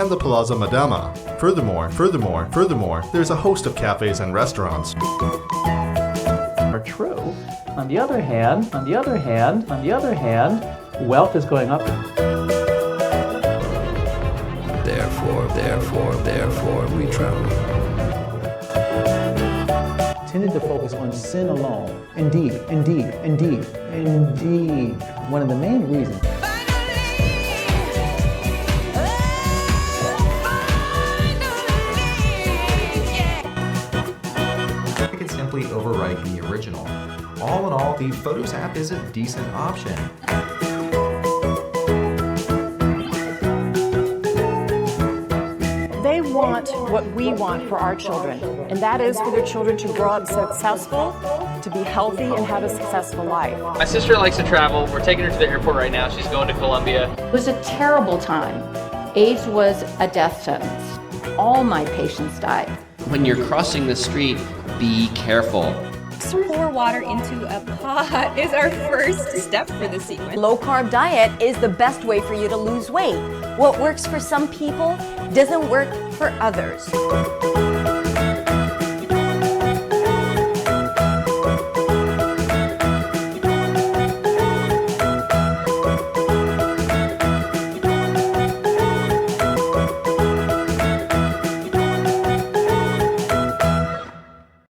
and the Plaza Madama. Furthermore, there's a host of cafes and restaurants. Are true. On the other hand, wealth is going up. Therefore, we travel. Tended to focus on sin alone. Indeed. One of the main reasons. I can simply overwrite the original. All in all, the Photos app is a decent option. They want what we want for our children, and that is for their children to grow up successful, to be healthy, and have a successful life. My sister likes to travel. We're taking her to the airport right now. She's going to Colombia. It was a terrible time. AIDS was a death sentence. All my patients died. When you're crossing the street, be careful. Pour water into a pot is our first step for the sequence. Low-carb diet is the best way for you to lose weight. What works for some people doesn't work for others.